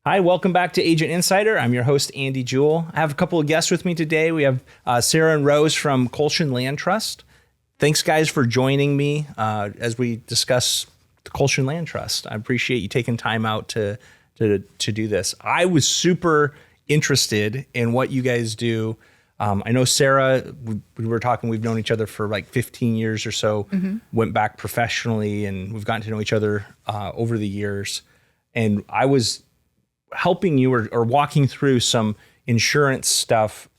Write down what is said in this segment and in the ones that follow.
Hi, welcome back to Agent Insider. I'm your host, Andy Jewell. I have a couple of guests with me today. We have Sara and Rose from Kulshan Land Trust. Thanks, guys, for joining me as we discuss the Kulshan Land Trust. I appreciate you taking time out to do this. I was super interested in what you guys do. I know Sara, we were talking, we've known each other for like 15 years or so, went back professionally, and we've gotten to know each other over the years. And I was helping you or walking through some insurance stuff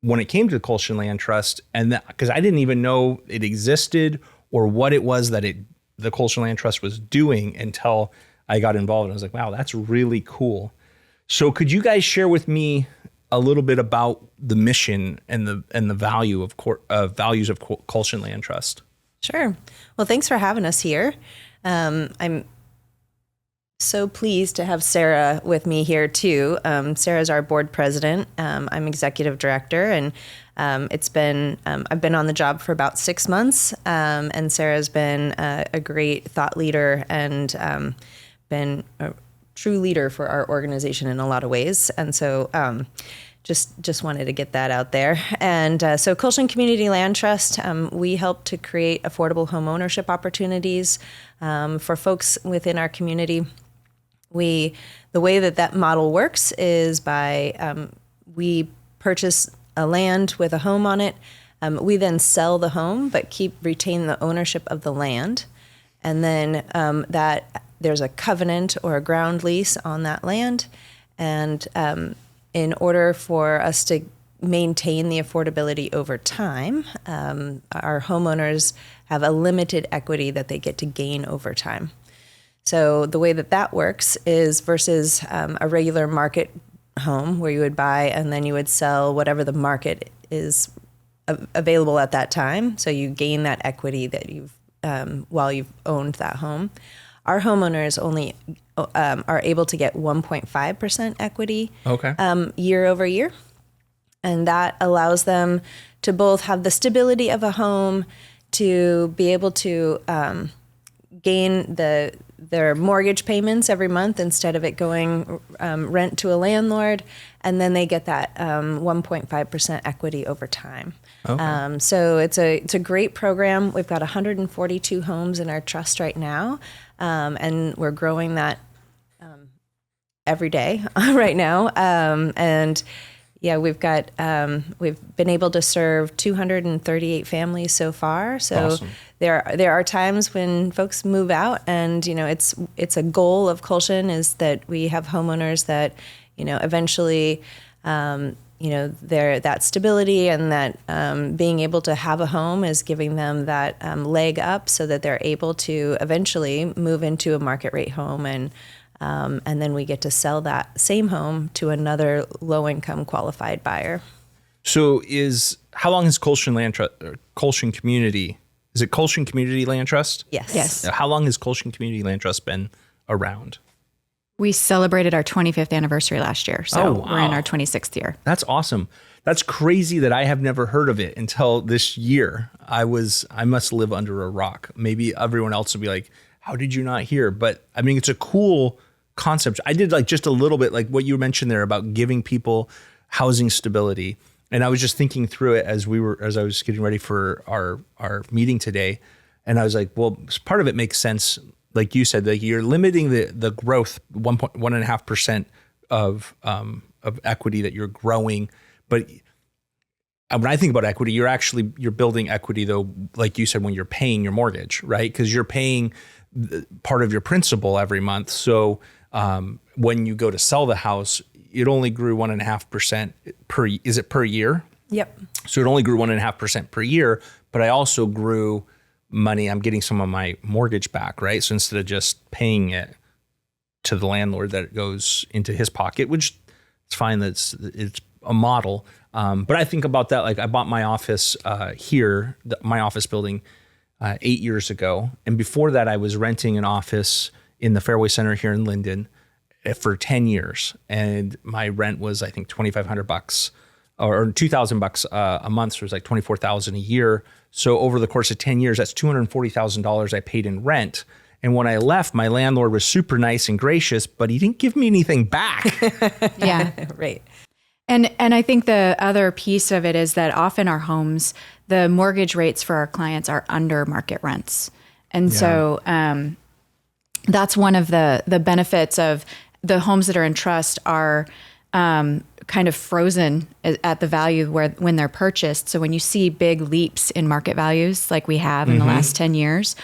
when it came to the Kulshan Land Trust, and because I didn't even know it existed or what it was that the Kulshan Land Trust was doing until I got involved. And I was like, wow, that's really cool. So could you guys share with me a little bit about the mission and the value of values of Kulshan Land Trust? Sure. Well, thanks for having us here. I'm so pleased to have Sara with me here too. Sara's our board president. I'm executive director, and I've been on the job for about 6 months. And Sara's been a great thought leader and been a true leader for our organization in a lot of ways. And so just wanted to get that out there. And so Kulshan Community Land Trust, we help to create affordable home ownership opportunities for folks within our community. The way that model works is by we purchase a land with a home on it. We then sell the home, but retain the ownership of the land. And then there's a covenant or a ground lease on that land. And in order for us to maintain the affordability over time, our homeowners have a limited equity that they get to gain over time. So the way that works is versus a regular market home where you would buy and then you would sell whatever the market is available at that time. So you gain that equity that you've while you've owned that home. Our homeowners only are able to get 1.5% equity year over year. And that allows them to both have the stability of a home, to be able to gain their mortgage payments every month instead of it going rent to a landlord, and then they get that 1.5% equity over time. Okay. So it's a great program. We've got 142 homes in our trust right now, and we're growing that every day right now. And yeah, we've been able to serve 238 families so far. So awesome. There are times when folks move out, and it's a goal of Kulshan is that we have homeowners that eventually that stability and that being able to have a home is giving them that leg up so that they're able to eventually move into a market rate home, and then we get to sell that same home to another low-income qualified buyer. So how long has Kulshan Land Trust, Kulshan Community, is it Kulshan Community Land Trust? Yes. How long has Kulshan Community Land Trust been around? We celebrated our 25th anniversary last year, so wow. We're in our 26th year. That's awesome. That's crazy that I have never heard of it until this year. I must live under a rock. Maybe everyone else will be like, how did you not hear? But I mean, it's a cool concept. I did just a little bit like what you mentioned there about giving people housing stability. And I was just thinking through it as I was getting ready for our meeting today. And I was like, well, part of it makes sense. Like you said, like you're limiting the growth 1.5% of equity that you're growing. But when I think about equity, you're building equity though, like you said, when you're paying your mortgage, right? Because you're paying part of your principal every month. So when you go to sell the house, it only grew 1.5% is it per year? Yep. So it only grew 1.5% per year, but I also grew money. I'm getting some of my mortgage back, right? So instead of just paying it to the landlord, that it goes into his pocket, which it's fine. It's a model. But I think about that. Like I bought my office here, my office building 8 years ago. And before that, I was renting an office in the Fairway Center here in Linden for 10 years. And my rent was, I think, $2,500 or $2,000 a month. So it was like $24,000 a year. So over the course of 10 years, that's $240,000 I paid in rent. And when I left, my landlord was super nice and gracious, but he didn't give me anything back. Yeah. Right. And I think the other piece of it is that often our homes, the mortgage rates for our clients are under market rents. And so that's one of the benefits of the homes that are in trust are kind of frozen at the value when they're purchased. So when you see big leaps in market values like we have in the last 10 years,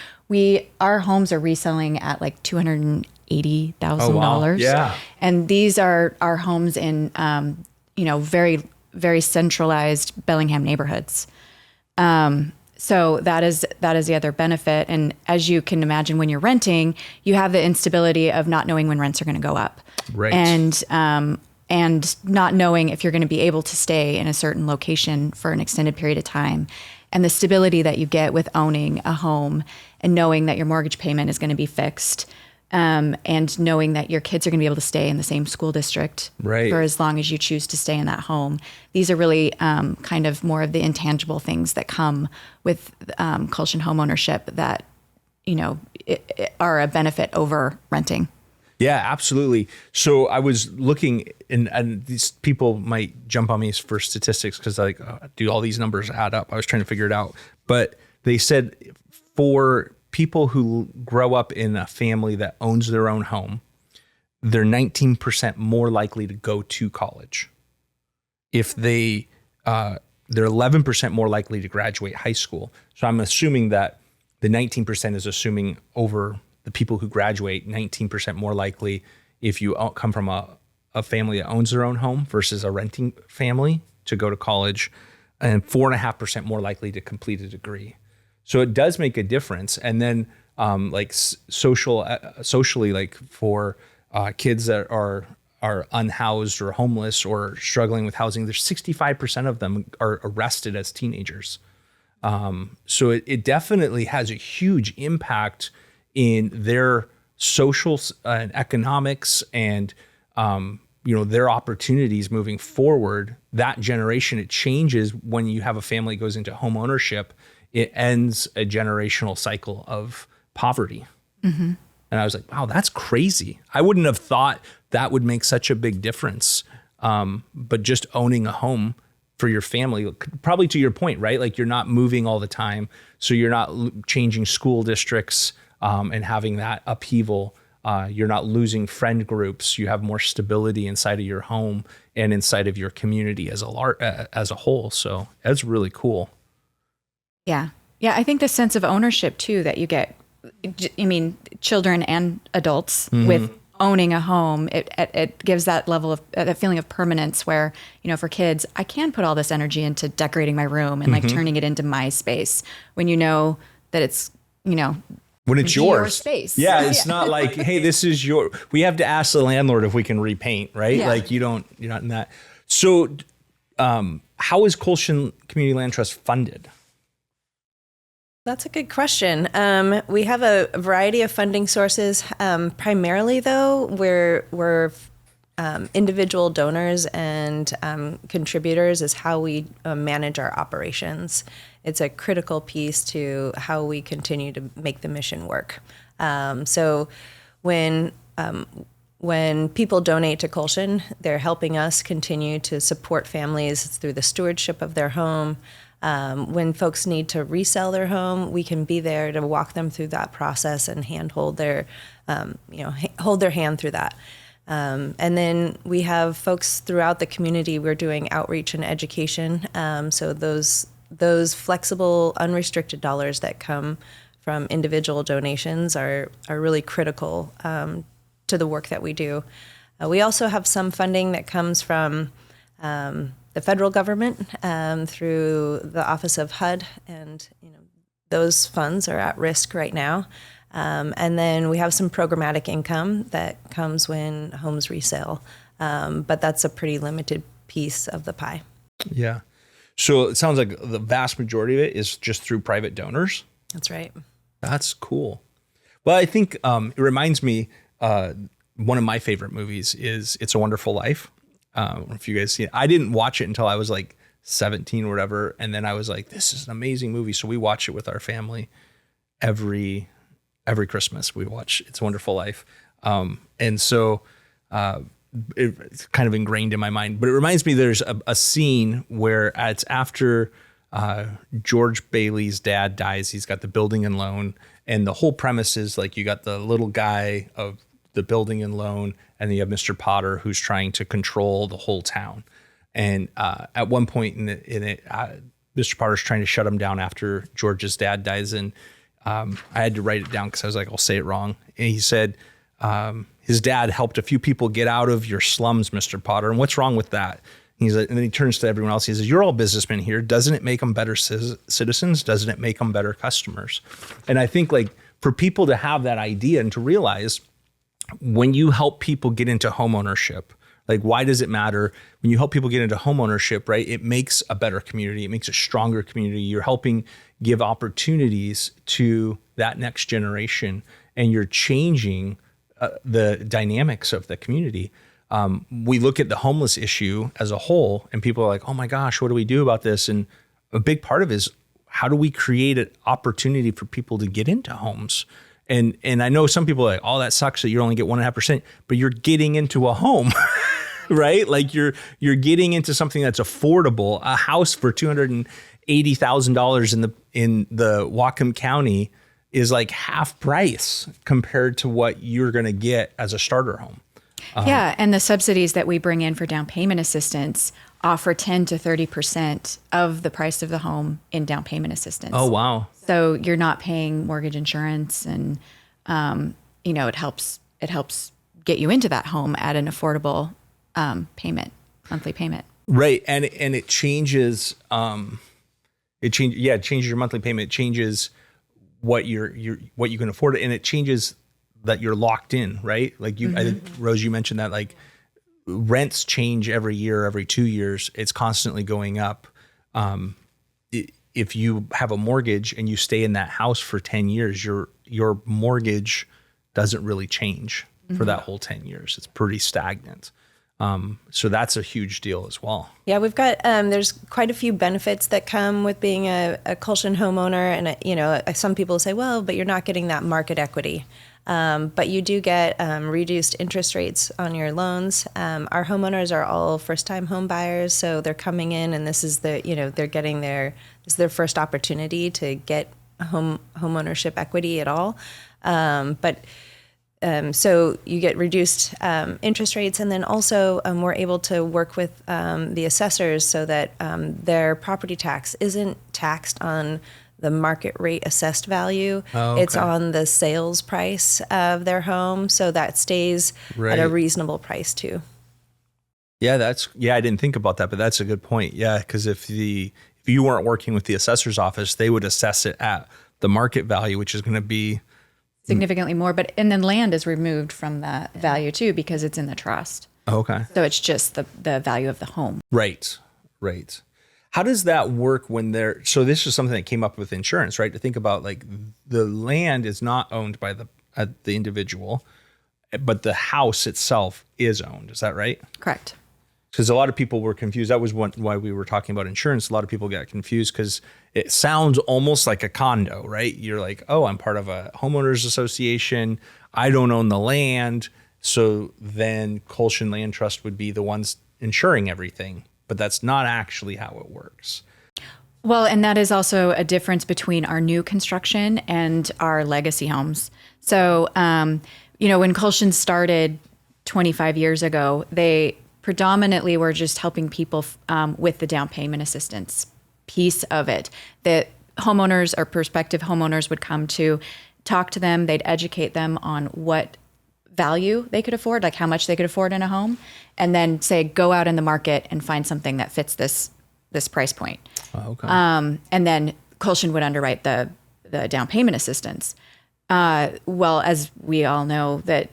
our homes are reselling at like $280,000. Yeah. And these are our homes in very, very centralized Bellingham neighborhoods. So that is the other benefit. And as you can imagine, when you're renting, you have the instability of not knowing when rents are going to go up. Right. And not knowing if you're going to be able to stay in a certain location for an extended period of time. And the stability that you get with owning a home and knowing that your mortgage payment is going to be fixed, and knowing that your kids are going to be able to stay in the same school district for as long as you choose to stay in that home. These are really kind of more of the intangible things that come with Kulshan homeownership that, are a benefit over renting. Yeah, absolutely. So I was looking, and these people might jump on me for statistics because do all these numbers add up? I was trying to figure it out. But they said for people who grow up in a family that owns their own home, they're 19% more likely to go to college. If they're 11% more likely to graduate high school. So I'm assuming that the 19% is assuming over the people who graduate, 19% more likely if you come from a family that owns their own home versus a renting family to go to college, and 4.5% more likely to complete a degree. So it does make a difference. And then socially, like for kids that are unhoused or homeless or struggling with housing, there's 65% of them are arrested as teenagers. So it definitely has a huge impact in their social and economics and, their opportunities moving forward. That generation, it changes when you have a family that goes into home ownership. It ends a generational cycle of poverty. Mm-hmm. And I was like, wow, that's crazy. I wouldn't have thought that would make such a big difference. But just owning a home for your family, probably to your point, right? Like you're not moving all the time. So you're not changing school districts and having that upheaval. You're not losing friend groups. You have more stability inside of your home and inside of your community as a whole. So that's really cool. Yeah. Yeah. I think the sense of ownership too, that you get, children and adults with owning a home, it gives that level of that feeling of permanence where, for kids, I can put all this energy into decorating my room and like turning it into my space when you know that it's, when it's your space. Yeah. It's not like, hey, this is we have to ask the landlord if we can repaint, right? Yeah. Like you're not in that. So, how is Kulshan Community Land Trust funded? That's a good question. We have a variety of funding sources. Primarily, though, we're individual donors and contributors is how we manage our operations. It's a critical piece to how we continue to make the mission work. So when people donate to Kulshan, they're helping us continue to support families through the stewardship of their home. When folks need to resell their home, we can be there to walk them through that process and hold their hand through that. And then we have folks throughout the community. We're doing outreach and education. So those flexible, unrestricted dollars that come from individual donations are really critical to the work that we do. We also have some funding that comes from the federal government through the Office of HUD, and those funds are at risk right now. And then we have some programmatic income that comes when homes resale, but that's a pretty limited piece of the pie. Yeah. So it sounds like the vast majority of it is just through private donors. That's right. That's cool. Well, I think it reminds me, one of my favorite movies is It's a Wonderful Life. I don't know if you guys see it. I didn't watch it until I was like 17 or whatever. And then I was like, this is an amazing movie. So we watch it with our family every every Christmas. We watch It's a Wonderful Life. And so it's kind of ingrained in my mind. But it reminds me there's a scene where it's after George Bailey's dad dies. He's got the building and loan. And the whole premise is like you got the little guy of the building and loan, and then you have Mr. Potter who's trying to control the whole town. And at one point in it, Mr. Potter's trying to shut him down after George's dad dies. And I had to write it down because I was like, I'll say it wrong. And he said, his dad helped a few people get out of your slums, Mr. Potter. And what's wrong with that? He's like, and then he turns to everyone else. He says, you're all businessmen here. Doesn't it make them better citizens? Doesn't it make them better customers? And I think like for people to have that idea and to realize when you help people get into home ownership, like why does it matter when you help people get into home ownership, right? It makes a better community. It makes a stronger community. You're helping give opportunities to that next generation, and you're changing the dynamics of the community. We look at the homeless issue as a whole, and people are like, oh my gosh, what do we do about this? And a big part of it is how do we create an opportunity for people to get into homes? And I know some people are like, oh, that sucks that you only get 1.5%, but you're getting into a home, right? Like you're getting into something that's affordable. A house for $280,000 in the Whatcom County is like half price compared to what you're going to get as a starter home. Yeah, and the subsidies that we bring in for down payment assistance offer 10 to 30% of the price of the home in down payment assistance. Oh, wow. So you're not paying mortgage insurance, and it helps get you into that home at an affordable monthly payment. Right, and it changes. It changes your monthly payment. It changes what what you can afford, and it changes that you're locked in, right? Like I think, Rose, you mentioned that like rents change every year, every 2 years. It's constantly going up. If you have a mortgage and you stay in that house for 10 years, your mortgage doesn't really change for that whole 10 years. It's pretty stagnant. So that's a huge deal as well. Yeah, we've got, there's quite a few benefits that come with being a Kulshan homeowner. And, some people say, well, but you're not getting that market equity. But you do get reduced interest rates on your loans. Our homeowners are all first-time home buyers, so they're coming in, and this is they're getting this is their first opportunity to get home ownership equity at all. So you get reduced interest rates, and then also we're able to work with the assessors so that their property tax isn't taxed on the market rate assessed value. Oh, okay. It's on the sales price of their home, so that stays at a reasonable price too. Yeah, I didn't think about that, but that's a good point. Yeah, because if you weren't working with the assessor's office, they would assess it at the market value, which is going to be significantly more. And then land is removed from that value too because it's in the trust. Okay. So it's just the value of the home. Right. How does that work when so this is something that came up with insurance, right? To think about like the land is not owned by the individual, but the house itself is owned. Is that right? Correct. Because a lot of people were confused. That was why we were talking about insurance. A lot of people got confused because it sounds almost like a condo, right? You're like, oh, I'm part of a homeowners association. I don't own the land. So then Kulshan Land Trust would be the ones insuring everything. But that's not actually how it works. Well, and that is also a difference between our new construction and our legacy homes. So, when Kulshan started 25 years ago, they predominantly were just helping people with the down payment assistance piece of it. That homeowners or prospective homeowners would come to talk to them. They'd educate them on what value they could afford, like how much they could afford in a home, and then say, go out in the market and find something that fits this price point. Oh, okay. And then Kulshan would underwrite the down payment assistance. Well, as we all know, that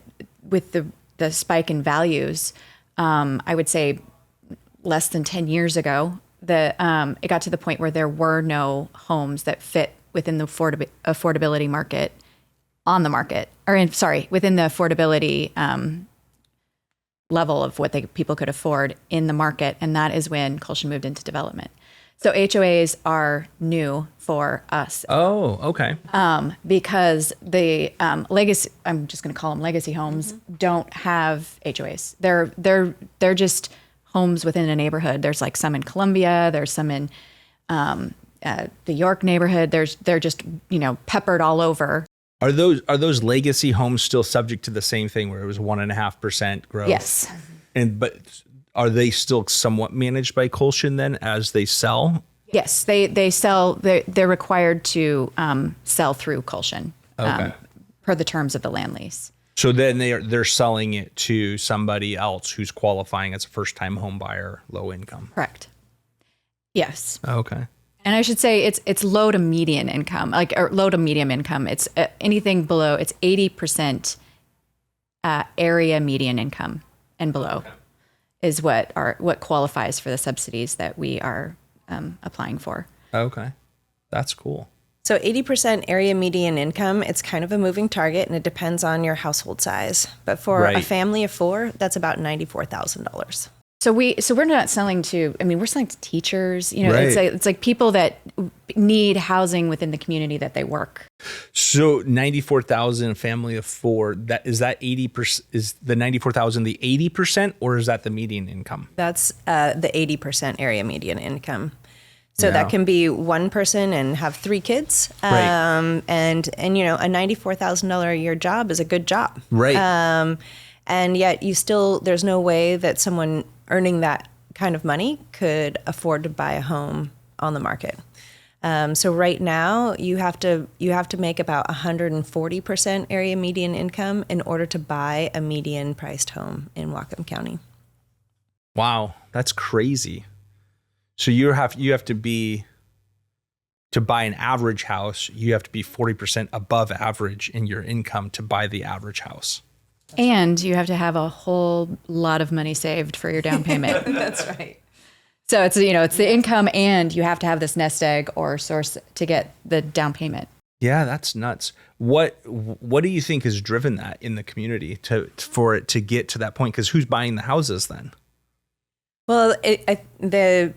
with the spike in values, I would say less than 10 years ago, it got to the point where there were no homes that fit within the affordability market on the market, within the affordability level of what people could afford in the market. And that is when Kulshan moved into development. So HOAs are new for us Oh, okay. because the legacy, I'm just going to call them legacy homes, don't have HOAs. They're just homes within a neighborhood. There's like some in Columbia, there's some in the York neighborhood. They're just, peppered all over. Are those legacy homes still subject to the same thing where it was 1.5% growth? Yes. But are they still somewhat managed by Kulshan then as they sell? Yes, they sell. They're required to sell through Kulshan per the terms of the land lease. So then they're selling it to somebody else who's qualifying as a first-time home buyer, low income. Correct. Yes. Okay. And I should say it's low to median income, or low to medium income. It's anything below. It's 80% area median income and below is what qualifies for the subsidies that we are applying for. Okay. That's cool. So 80% area median income, it's kind of a moving target and it depends on your household size. But for a family of 4, that's about $94,000. So we're not selling to, we're selling to teachers, Right. it's like people that need housing within the community that they work. So 94,000, family of 4, is that 80%, is the 94,000 the 80% or is that the median income? That's the 80% area median income. So Yeah. that can be one person and have 3 kids. Right. And a $94,000 a year job is a good job. Right. And yet there's no way that someone earning that kind of money could afford to buy a home on the market. So right now you have to make about 140% area median income in order to buy a median priced home in Whatcom County. Wow, that's crazy. So you have to be, to buy an average house, you have to be 40% above average in your income to buy the average house. And you have to have a whole lot of money saved for your down payment. That's right. So it's the income and you have to have this nest egg or source to get the down payment. Yeah, that's nuts. What do you think has driven that in the community for it to get to that point? Because who's buying the houses then? Well, the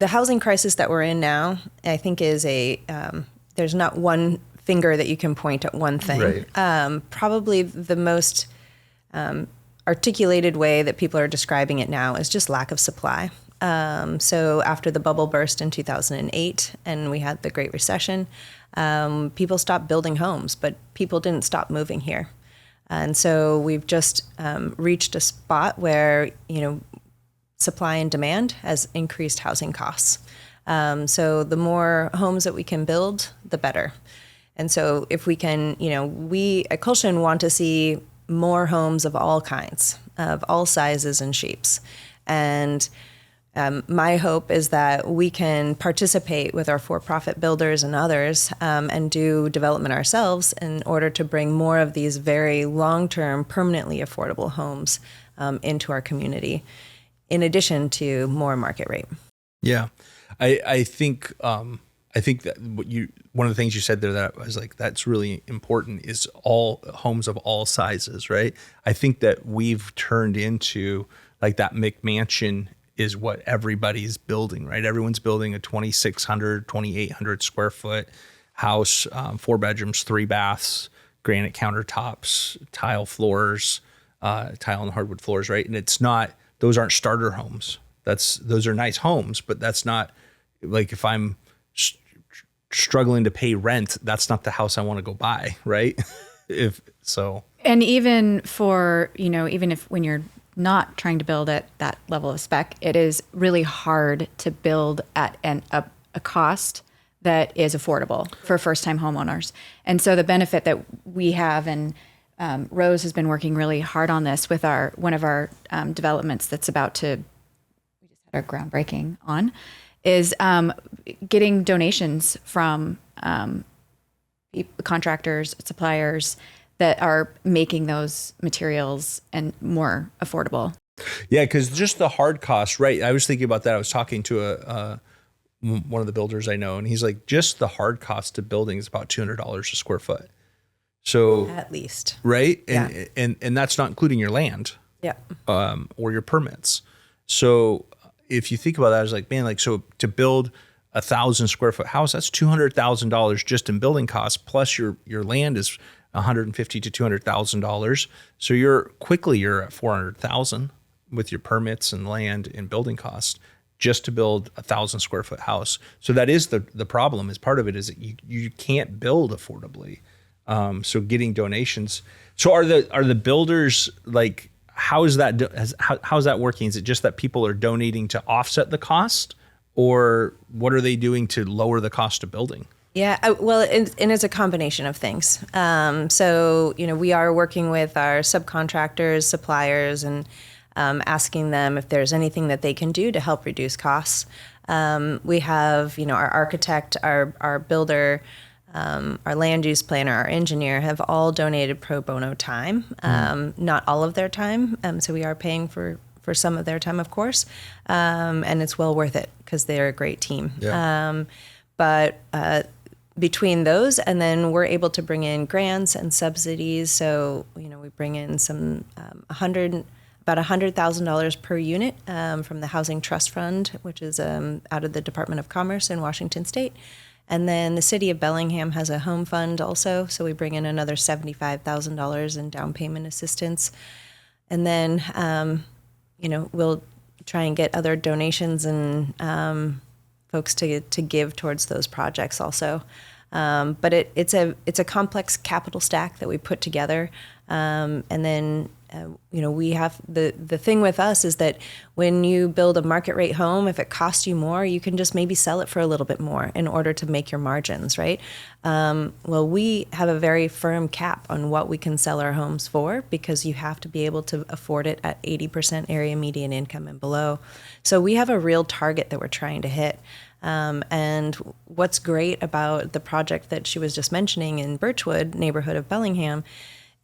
housing crisis that we're in now, I think is there's not one finger that you can point at one thing. Right. Probably the most articulated way that people are describing it now is just lack of supply. So after the bubble burst in 2008 and we had the Great Recession, people stopped building homes, but people didn't stop moving here. And so we've just reached a spot where, supply and demand has increased housing costs. So the more homes that we can build, the better. And so if we can, we at Kulshan want to see more homes of all kinds, of all sizes and shapes. And my hope is that we can participate with our for-profit builders and others and do development ourselves in order to bring more of these very long-term, permanently affordable homes into our community, in addition to more market rate. Yeah, I think that one of the things you said there that I was like, that's really important is all homes of all sizes, right? I think that we've turned into like that McMansion is what everybody's building, right? Everyone's building a 2,600, 2,800 square foot house, 4 bedrooms, 3 baths, granite countertops, tile floors, tile and hardwood floors, right? And those aren't starter homes. Those are nice homes, but that's not like if I'm struggling to pay rent, that's not the house I want to go buy, right? And even for, even if when you're not trying to build at that level of spec, it is really hard to build at a cost that is affordable for first-time homeowners. And so the benefit that we have, and Rose has been working really hard on this with one of our developments that's we just had our groundbreaking on, is getting donations from contractors, suppliers that are making those materials and more affordable. Yeah, because just the hard cost, right? I was thinking about that. I was talking to one of the builders I know, and he's like, just the hard cost of building is about $200 a square foot. So At least. Right? Yeah. And that's not including your land. Yeah. Or your permits. So if you think about that, I was like, man, like, so to build 1,000 square foot house, that's $200,000 just in building costs. Plus your land is $150,000 to $200,000. So you're at 400,000 with your permits and land and building costs just to build 1,000 square foot house. So that is the problem. Is part of it is that you can't build affordably. So getting donations. So are the builders, like, how's that working? Is it just that people are donating to offset the cost, or what are they doing to lower the cost of building? Yeah, well, and it's a combination of things. So, we are working with our subcontractors, suppliers, and asking them if there's anything that they can do to help reduce costs. We have, our architect, our builder, our land use planner, our engineer have all donated pro bono time, not all of their time. So we are paying for some of their time, of course, and it's well worth it because they're a great team. Yeah. But between those, and then we're able to bring in grants and subsidies. So, we bring in some about $100,000 per unit from the Housing Trust Fund, which is out of the Department of Commerce in Washington State. And then the city of Bellingham has a home fund also, so we bring in another $75,000 in down payment assistance. And then, we'll try and get other donations and folks to give towards those projects also. But it's a complex capital stack that we put together, and then. We have the thing with us is that when you build a market rate home, if it costs you more, you can just maybe sell it for a little bit more in order to make your margins, right? Well, we have a very firm cap on what we can sell our homes for because you have to be able to afford it at 80% area median income and below. So we have a real target that we're trying to hit. And what's great about the project that she was just mentioning in Birchwood, neighborhood of Bellingham,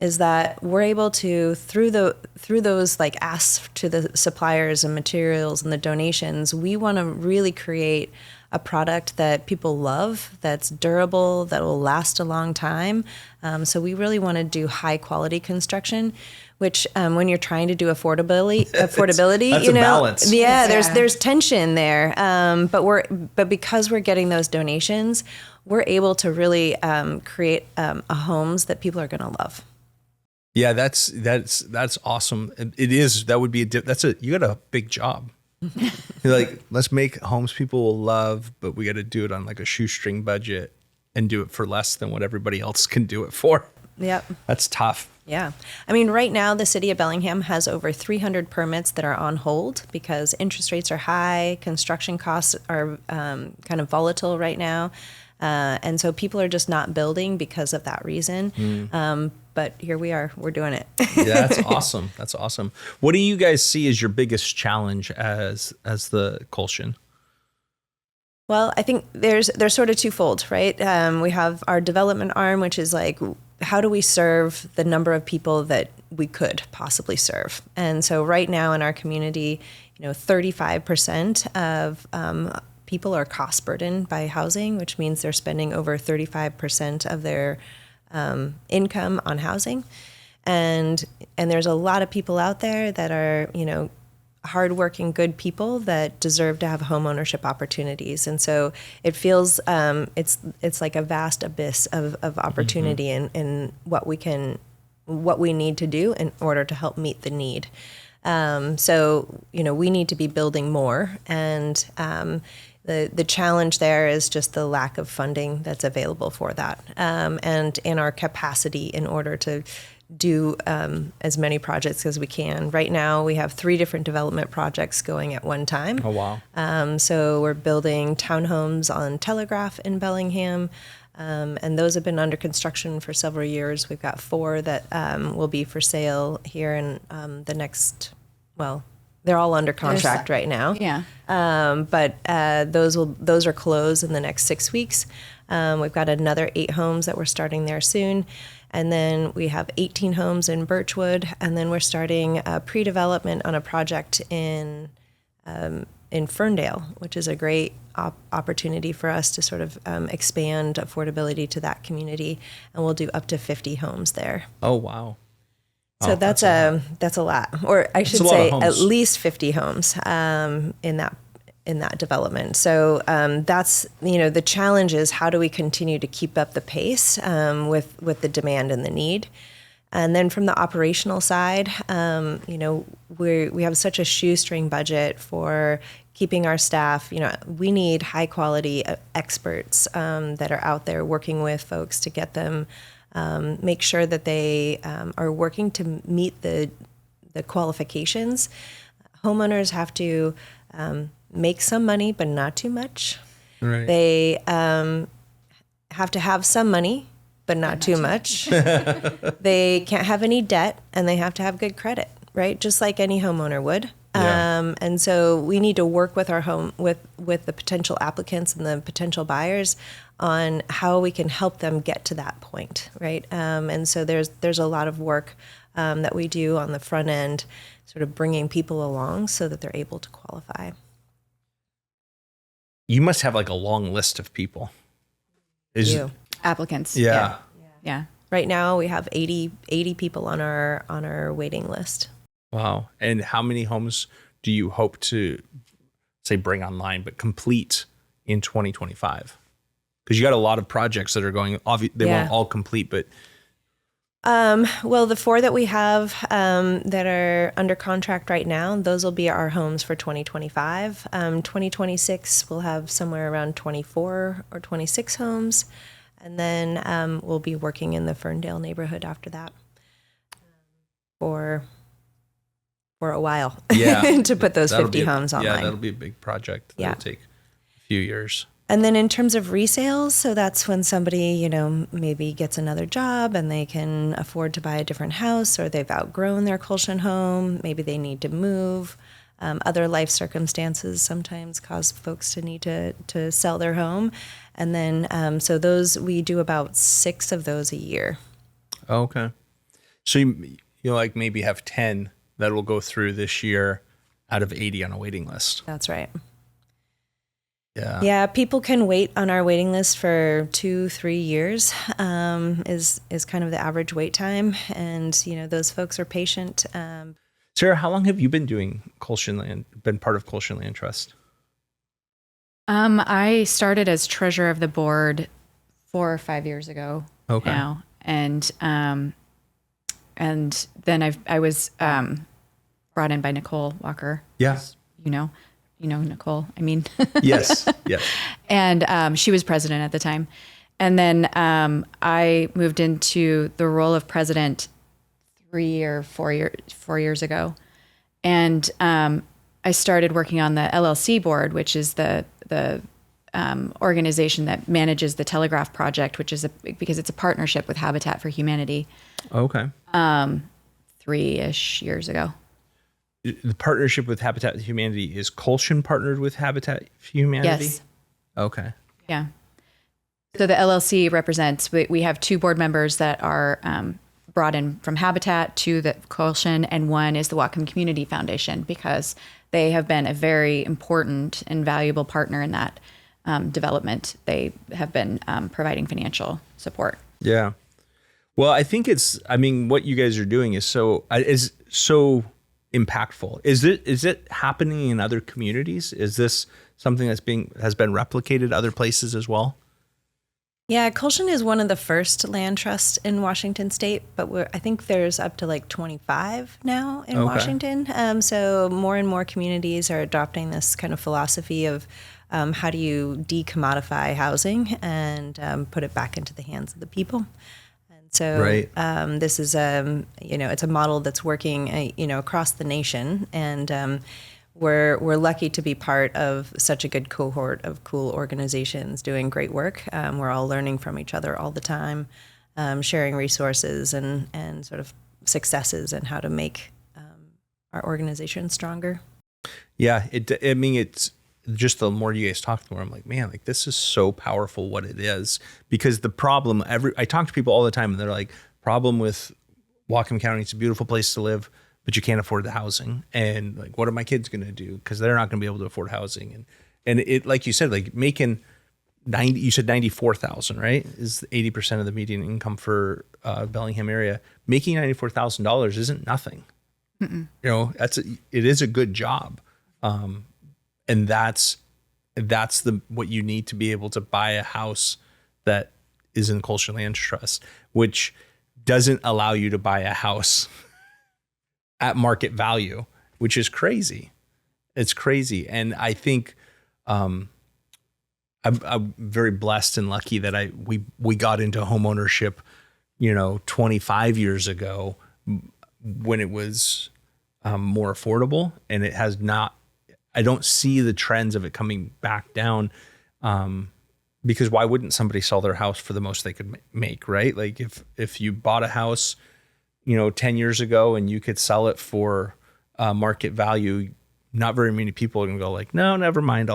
is that we're able to, through those like asks to the suppliers and materials and the donations, we want to really create a product that people love, that's durable, that will last a long time. So we really want to do high quality construction, which when you're trying to do affordability, that's a balance. Yeah, there's tension there. But because we're getting those donations, we're able to really create homes that people are going to love. Yeah, that's awesome. It is. That would be you got a big job. You're like, let's make homes people will love, but we got to do it on like a shoestring budget and do it for less than what everybody else can do it for. Yep. That's tough. Yeah. I mean, right now, the city of Bellingham has over 300 permits that are on hold because interest rates are high, construction costs are kind of volatile right now. And so people are just not building because of that reason. But here we are, we're doing it. Yeah, that's awesome. That's awesome. What do you guys see as your biggest challenge as the Kulshan? Well, I think they're sort of twofold, right? We have our development arm, which is like, how do we serve the number of people that we could possibly serve? And so right now in our community, 35% of people are cost burdened by housing, which means they're spending over 35% of their income on housing. And there's a lot of people out there that are, hardworking, good people that deserve to have home ownership opportunities. And so it feels it's like a vast abyss of opportunity in what we need to do in order to help meet the need. So we need to be building more, and the challenge there is just the lack of funding that's available for that, and in our capacity in order to do as many projects as we can. Right now, we have 3 different development projects going at one time. Oh, wow. So we're building townhomes on Telegraph in Bellingham, and those have been under construction for several years. We've got 4 that will be for sale here in the next, well, they're all under contract right now. Yeah. But those are closed in the next 6 weeks. We've got another 8 homes that we're starting there soon. And then we have 18 homes in Birchwood, and then we're starting pre-development on a project in Ferndale, which is a great opportunity for us to sort of expand affordability to that community, and we'll do up to 50 homes there. Oh, wow. So that's a lot, or I should a lot of say homes. at least 50 homes in that development. So that's, the challenge is how do we continue to keep up the pace with the demand and the need. And then from the operational side, we have such a shoestring budget for keeping our staff. We need high quality experts that are out there working with folks to get them, make sure that they are working to meet the qualifications. Homeowners have to make some money, but not too much. Right. They have to have some money, but not too much. They can't have any debt, and they have to have good credit, right? Just like any homeowner would. Yeah. And so we need to work with our with the potential applicants and the potential buyers on how we can help them get to that point, right? And so there's a lot of work that we do on the front end, sort of bringing people along so that they're able to qualify. You must have like a long list of people. Applicants. Yeah. Yeah. Right now we have 80 people on our waiting list. Wow. And how many homes do you hope to say bring online, but complete in 2025? Because you got a lot of projects that are going, they won't all complete, but. Well, the 4 that we have that are under contract right now, those will be our homes for 2025. 2026, we'll have somewhere around 24 or 26 homes. And then we'll be working in the Ferndale neighborhood after that for a while to put those 50 homes online. Yeah, that'll be a big project. That'll take a few years. And then in terms of resales, so that's when somebody, maybe gets another job and they can afford to buy a different house, or they've outgrown their Kulshan home. Maybe they need to move. Other life circumstances sometimes cause folks to need to sell their home. And then, so those, we do about 6 of those a year. Okay. So you like maybe have 10 that will go through this year out of 80 on a waiting list. That's right. Yeah. Yeah, people can wait on our waiting list for 2-3 years is kind of the average wait time. And, those folks are patient. Sara, how long have you been doing been part of Kulshan Land Trust? I started as treasurer of the board 4 or 5 years ago now. And then I was brought in by Nicole Walker. Yeah. You know Nicole, I mean. Yes. And she was president at the time. And then I moved into the role of president 3 or 4 years ago. And I started working on the LLC board, which is the organization that manages the Telegraph Project, which is because it's a partnership with Habitat for Humanity. Okay. 3-ish years ago. The partnership with Habitat for Humanity, is Kulshan partnered with Habitat for Humanity? Yes. Okay. Yeah. So the LLC represents, we have 2 board members that are brought in from Habitat to the Kulshan, and one is the Whatcom Community Foundation, because they have been a very important and valuable partner in that development. They have been providing financial support. Yeah. Well, I think what you guys are doing is so impactful. Is it happening in other communities? Is this something has been replicated other places as well? Yeah, Kulshan is one of the first land trusts in Washington State, but I think there's up to like 25 now in Washington. So more and more communities are adopting this kind of philosophy of how do you decommodify housing and put it back into the hands of the people. So this is it's a model that's working across the nation, and we're lucky to be part of such a good cohort of cool organizations doing great work. We're all learning from each other all the time, sharing resources and sort of successes and how to make our organization stronger. Yeah, it's just the more you guys talk, the more I'm like, man, like this is so powerful what it is. Because the problem, I talk to people all the time and they're like, problem with Whatcom County, it's a beautiful place to live, but you can't afford the housing. And like, what are my kids going to do? Because they're not going to be able to afford housing. And it, like you said, like making 90, you said 94,000, right? Is 80% of the median income for Bellingham area. Making $94,000 isn't nothing. You know, it is a good job. And that's what you need to be able to buy a house that is in Kulshan Land Trust, which doesn't allow you to buy a house at market value, which is crazy. It's crazy. And I think I'm very blessed and lucky that we got into home ownership, 25 years ago when it was more affordable, and it has not. I don't see the trends of it coming back down, because why wouldn't somebody sell their house for the most they could make, right? Like if you bought a house, 10 years ago and you could sell it for market value, not very many people are gonna go like, no, never mind.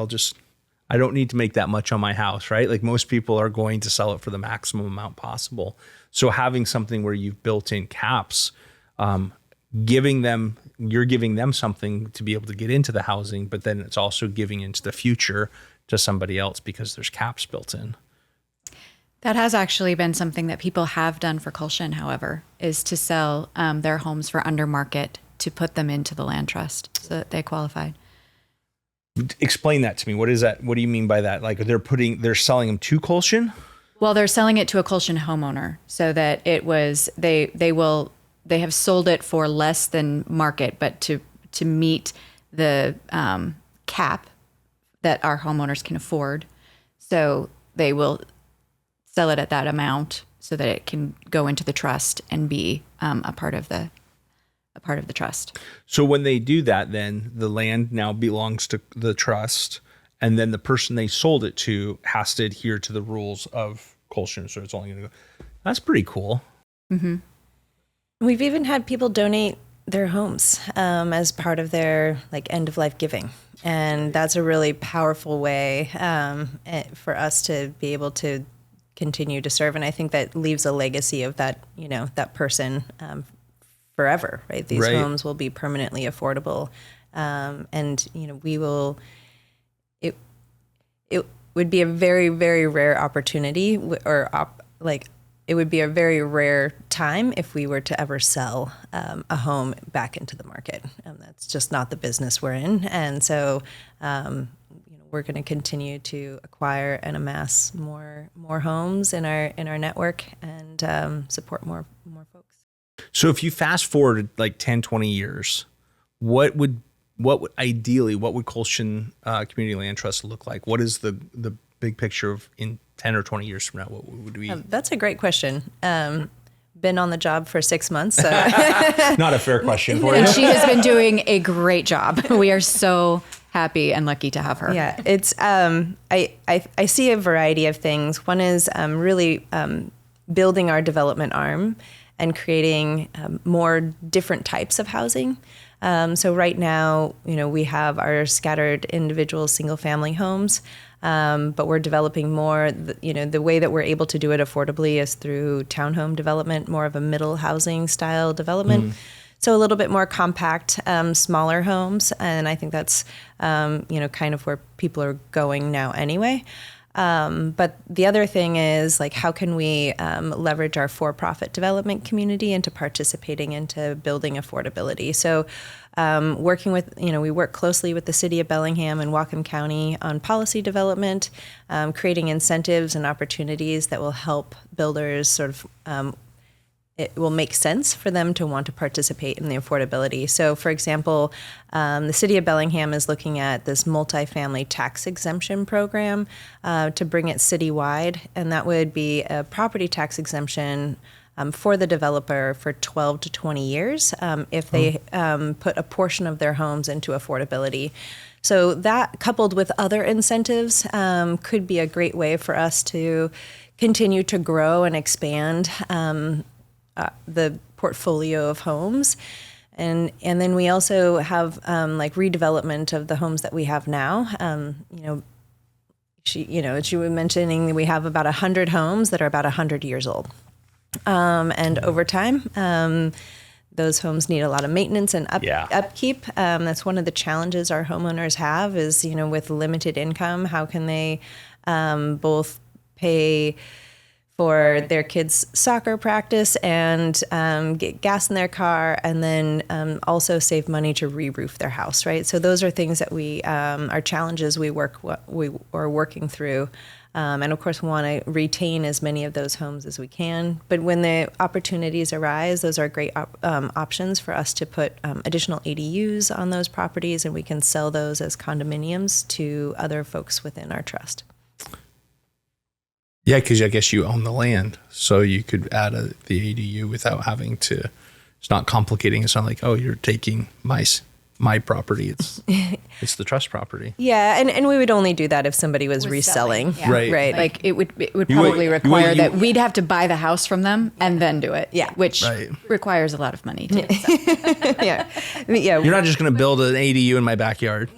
I don't need to make that much on my house, right? Like most people are going to sell it for the maximum amount possible. So having something where you've built in caps, you're giving them something to be able to get into the housing, but then it's also giving into the future to somebody else because there's caps built in. That has actually been something that people have done for Kulshan, however, is to sell their homes for under market to put them into the land trust so that they qualified. Explain that to me. What is that? What do you mean by that? Like they're selling them to Kulshan? Well, they're selling it to a Kulshan homeowner so that they have sold it for less than market, but to meet the cap that our homeowners can afford. So they will sell it at that amount so that it can go into the trust and be a part of the trust. So when they do that, then the land now belongs to the trust, and then the person they sold it to has to adhere to the rules of Kulshan. So it's only going to go. That's pretty cool. Mm-hmm. We've even had people donate their homes as part of their end of life giving, and that's a really powerful way for us to be able to continue to serve. And I think that leaves a legacy of that that person forever, right? These homes will be permanently affordable, and we will. It would be a very, very rare opportunity, it would be a very rare time if we were to ever sell a home back into the market. That's just not the business we're in. And so we're going to continue to acquire and amass more homes in our network and support more folks. So if you fast forward 10, 20 years, what would Kulshan Community Land Trust look like? What is the big picture of in 10 or 20 years from now? What would we? That's a great question. Been on the job for 6 months. So. Not a fair question for you. And she has been doing a great job. We are so happy and lucky to have her. Yeah, it's I see a variety of things. One is really building our development arm and creating more different types of housing. So right now, we have our scattered individual single family homes. But we're developing more, the way that we're able to do it affordably is through townhome development, more of a middle housing style development. So a little bit more compact, smaller homes. And I think that's, kind of where people are going now anyway. But the other thing is how can we leverage our for-profit development community into participating into building affordability? So working with, we work closely with the city of Bellingham and Whatcom County on policy development, creating incentives and opportunities that will help builders sort of it will make sense for them to want to participate in the affordability. So, for example, the city of Bellingham is looking at this multifamily tax exemption program to bring it citywide, and that would be a property tax exemption for the developer for 12 to 20 years if they put a portion of their homes into affordability. So that, coupled with other incentives, could be a great way for us to continue to grow and expand the portfolio of homes. And then we also have redevelopment of the homes that we have now. She was mentioning we have about 100 homes that are about 100 years old. And over time, those homes need a lot of maintenance and upkeep. That's one of the challenges our homeowners have is, with limited income, how can they both pay for their kids' soccer practice and get gas in their car, and then also save money to re-roof their house, right? So those are things that we are challenges we are working through, and of course we want to retain as many of those homes as we can. But when the opportunities arise, those are great options for us to put additional ADUs on those properties, and we can sell those as condominiums to other folks within our trust. Yeah, because I guess you own the land, so you could add the ADU without having to. It's not complicating. It's not like, oh, you're taking my property. It's the trust property. Yeah, and we would only do that if somebody was reselling. Yeah. Right. Like it would probably require that we'd have to buy the house from them and then do it. Yeah. Which requires a lot of money too. So. Yeah. Yeah. You're not just going to build an ADU in my backyard.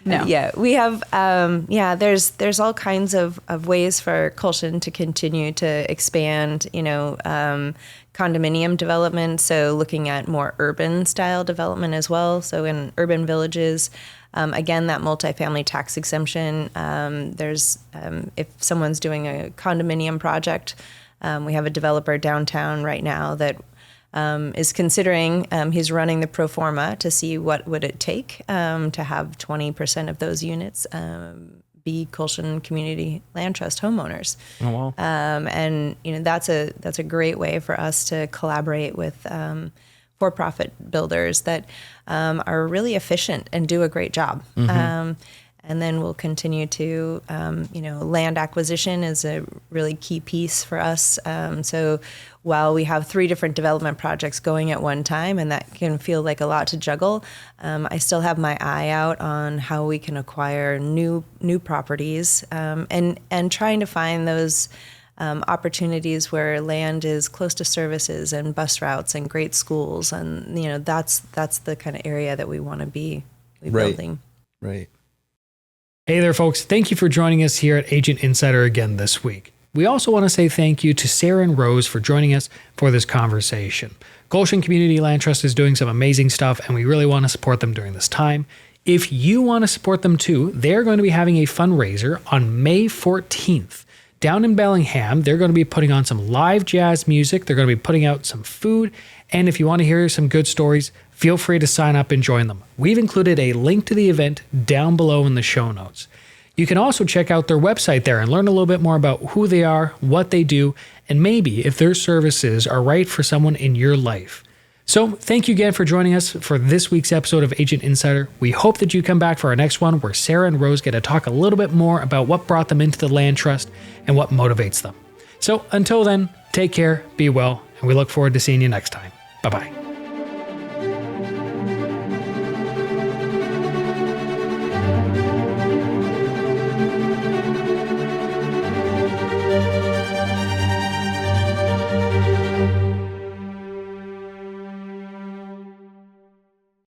No. Yeah, we have. There's all kinds of ways for Kulshan to continue to expand. Condominium development. So looking at more urban style development as well. So in urban villages, again, that multifamily tax exemption. There's if someone's doing a condominium project, we have a developer downtown right now that is considering, he's running the pro forma to see what would it take to have 20% of those units be Kulshan Community Land Trust homeowners. Oh, wow. And that's a great way for us to collaborate with for-profit builders that are really efficient and do a great job. Mm-hmm. And then we'll continue to, land acquisition is a really key piece for us. So while we have 3 different development projects going at one time, and that can feel like a lot to juggle, I still have my eye out on how we can acquire new properties and trying to find those opportunities where land is close to services and bus routes and great schools. And, that's the kind of area that we want to be building. Right. Hey there, folks. Thank you for joining us here at Agent Insider again this week. We also want to say thank you to Sara and Rose for joining us for this conversation. Kulshan Community Land Trust is doing some amazing stuff, and we really want to support them during this time. If you want to support them too, they're going to be having a fundraiser on May 14th. Down in Bellingham, they're going to be putting on some live jazz music. They're going to be putting out some food. And if you want to hear some good stories, feel free to sign up and join them. We've included a link to the event down below in the show notes. You can also check out their website there and learn a little bit more about who they are, what they do, and maybe if their services are right for someone in your life. So thank you again for joining us for this week's episode of Agent Insider. We hope that you come back for our next one where Sara and Rose get to talk a little bit more about what brought them into the land trust and what motivates them. So until then, take care, be well, and we look forward to seeing you next time. Bye-bye.